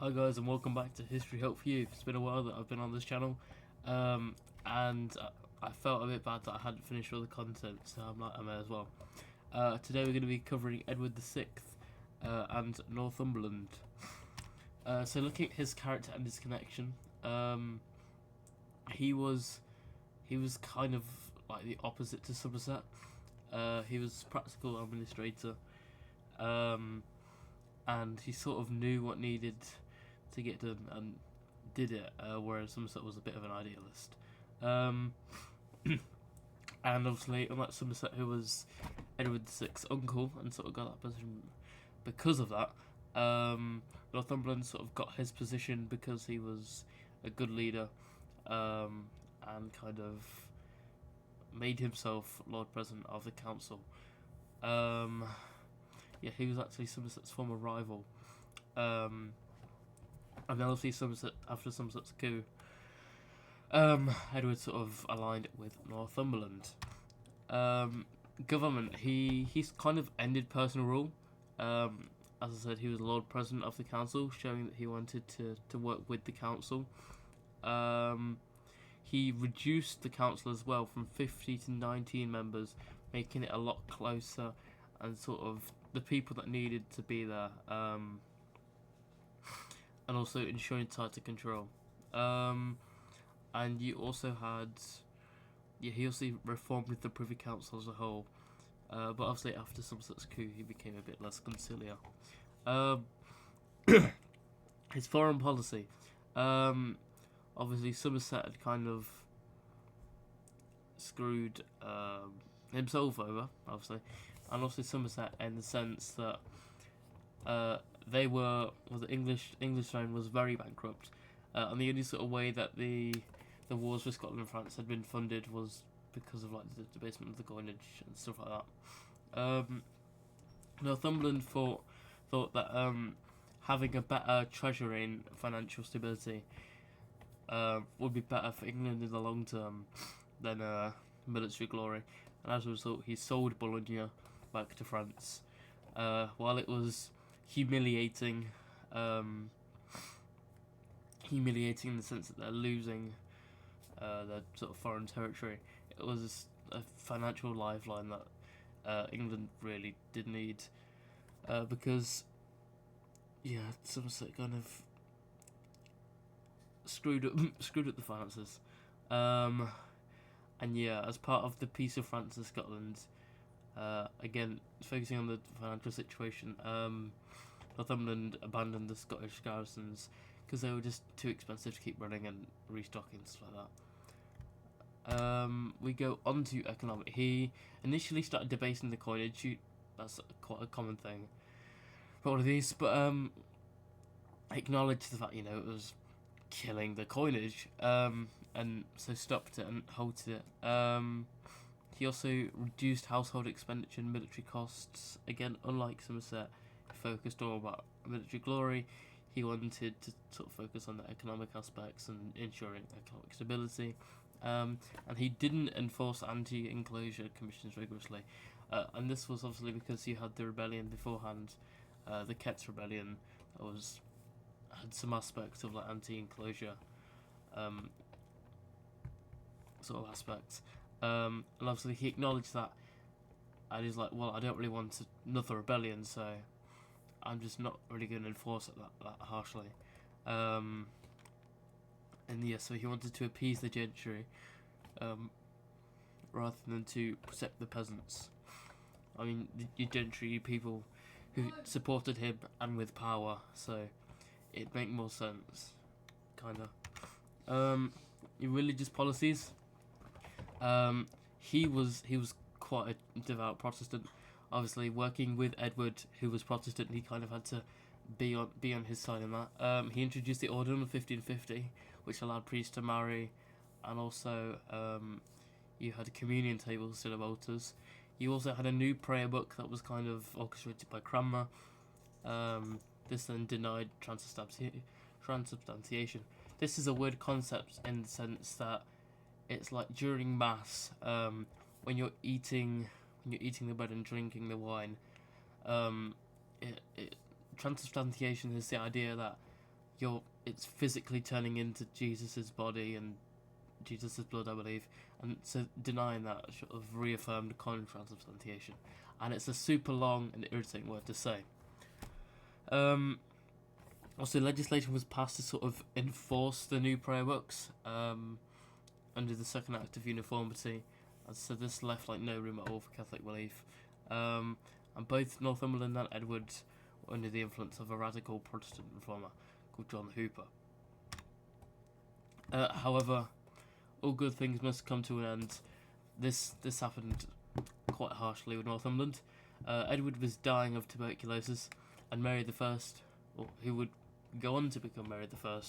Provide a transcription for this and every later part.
Hi guys, and welcome back to History Help for You. It's been a while that I've been on this channel, and I felt a bit bad that I hadn't finished all the content, so I'm like, I may as well. Today we're going to be covering Edward VI and Northumberland. So looking at his character and his connection, he was kind of like the opposite to Somerset. He was practical administrator, and he sort of knew what needed to get done and did it, whereas Somerset was a bit of an idealist. And obviously, unlike Somerset, who was Edward VI's uncle and sort of got that position because of that, Northumberland sort of got his position because he was a good leader, and kind of made himself Lord President of the council. Yeah, he was actually Somerset's former rival. And then obviously after Somerset's coup, Edward sort of aligned with Northumberland. Government, he's kind of ended personal rule. As I said, he was Lord President of the council, showing that he wanted to work with the council. He reduced the council as well from 50 to 19 members, making it a lot closer and sort of the people that needed to be there, and also ensuring tighter control. And you also had, he also reformed the Privy Council as a whole, but obviously after Somerset's coup he became a bit less conciliar. His foreign policy, obviously Somerset had kind of screwed himself over, obviously, and also Somerset in the sense that the English throne was very bankrupt, and the only sort of way that the wars for Scotland and France had been funded was because of like the debasement of the coinage and stuff like that. Northumberland thought that having a better treasury and financial stability would be better for England in the long term than military glory, and as a result he sold Bologna back to France. While it was humiliating in the sense that they're losing their sort of foreign territory, it was a financial lifeline that England really did need, because Somerset kind of screwed up the finances, and as part of the Peace of France and Scotland, again focusing on the financial situation, Northumberland abandoned the Scottish garrisons because they were just too expensive to keep running and restocking and stuff like that. We go on to economic. He initially started debasing the coinage. That's quite a common thing for all of these, but acknowledged the fact it was killing the coinage, and so stopped it and halted it. He also reduced household expenditure and military costs. Again, unlike Somerset, he focused all about military glory. He wanted to sort of focus on the economic aspects and ensuring economic stability. And he didn't enforce anti-enclosure commissions rigorously. And this was obviously because you had the rebellion beforehand, the Ket's rebellion, that had some aspects of like anti-enclosure sort of aspects. And obviously he acknowledged that, and he's like, well, I don't really want another rebellion, so I'm just not really going to enforce it that harshly. And so he wanted to appease the gentry, rather than to protect the peasants. I mean, the gentry, people who supported him and with power, so it'd make more sense, kinda. In religious policies, he was quite a devout Protestant. Obviously, working with Edward, who was Protestant, he kind of had to be on his side in that. He introduced the Order in 1550, which allowed priests to marry, and also you had communion tables instead of altars. You also had a new prayer book that was kind of orchestrated by Cranmer. This then denied transubstantiation. This is a weird concept in the sense that it's like during Mass, when you're eating the bread and drinking the wine, transubstantiation is the idea that it's physically turning into Jesus's body and Jesus's blood, I believe, and so denying that sort of reaffirmed consubstantiation, and it's a super long and irritating word to say. Also, legislation was passed to sort of enforce the new prayer books under the Second Act of Uniformity, and so this left like no room at all for Catholic belief. And both Northumberland and Edward were under the influence of a radical Protestant reformer called John Hooper. However, all good things must come to an end. This happened quite harshly with Northumberland. Edward was dying of tuberculosis, and Mary I, or who would go on to become Mary I,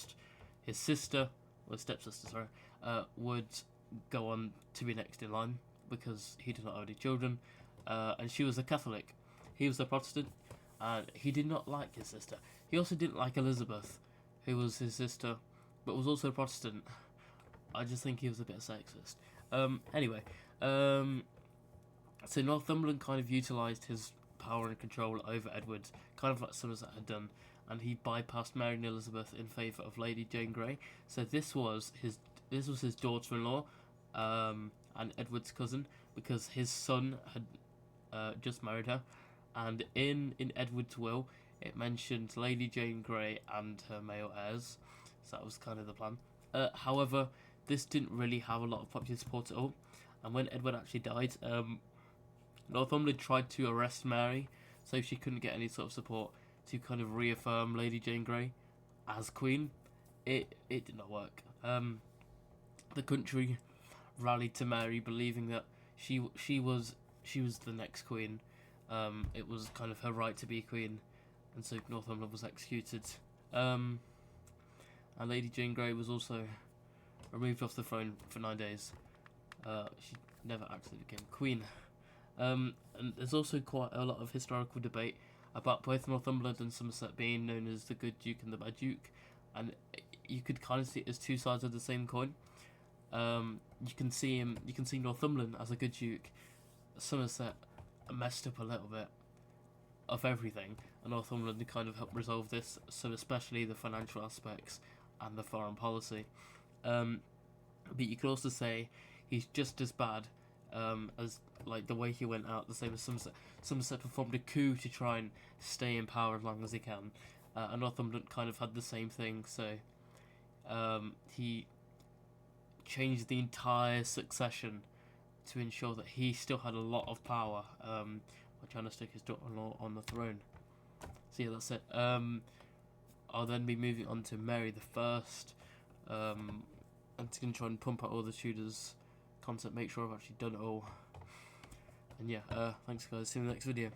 his sister, or stepsister, sorry, would go on to be next in line because he did not have any children, and she was a Catholic. He was a Protestant, and he did not like his sister. He also didn't like Elizabeth, who was his sister, but was also a Protestant. I just think he was a bit sexist. Anyway, so Northumberland kind of utilised his power and control over Edward, kind of like Somerset had done, and he bypassed Mary and Elizabeth in favour of Lady Jane Grey. So this was his daughter-in-law, and Edward's cousin, because his son had just married her, and in Edward's will it mentioned Lady Jane Grey and her male heirs, so that was kind of the plan. However, this didn't really have a lot of popular support at all, and when Edward actually died, Northumberland tried to arrest Mary, so she couldn't get any sort of support to kind of reaffirm Lady Jane Grey as queen. It did not work. The country rallied to Mary, believing that she was the next queen. It was kind of her right to be queen, and so Northumberland was executed. And Lady Jane Grey was also removed off the throne for 9 days. She never actually became queen. And there's also quite a lot of historical debate about both Northumberland and Somerset being known as the Good Duke and the Bad Duke, and you could kind of see it as two sides of the same coin. You can see Northumberland as a good duke. Somerset messed up a little bit of everything, and Northumberland kind of helped resolve this, so especially the financial aspects and the foreign policy. But you could also say he's just as bad as like the way he went out, the same as Somerset. Somerset performed a coup to try and stay in power as long as he can, and Northumberland kind of had the same thing. So he changed the entire succession to ensure that he still had a lot of power, by trying to stick his daughter-in-law on the throne. So yeah, that's it. I'll then be moving on to Mary I, and to try and pump out all the Tudors content, make sure I've actually done it all. And yeah, thanks guys, see you in the next video.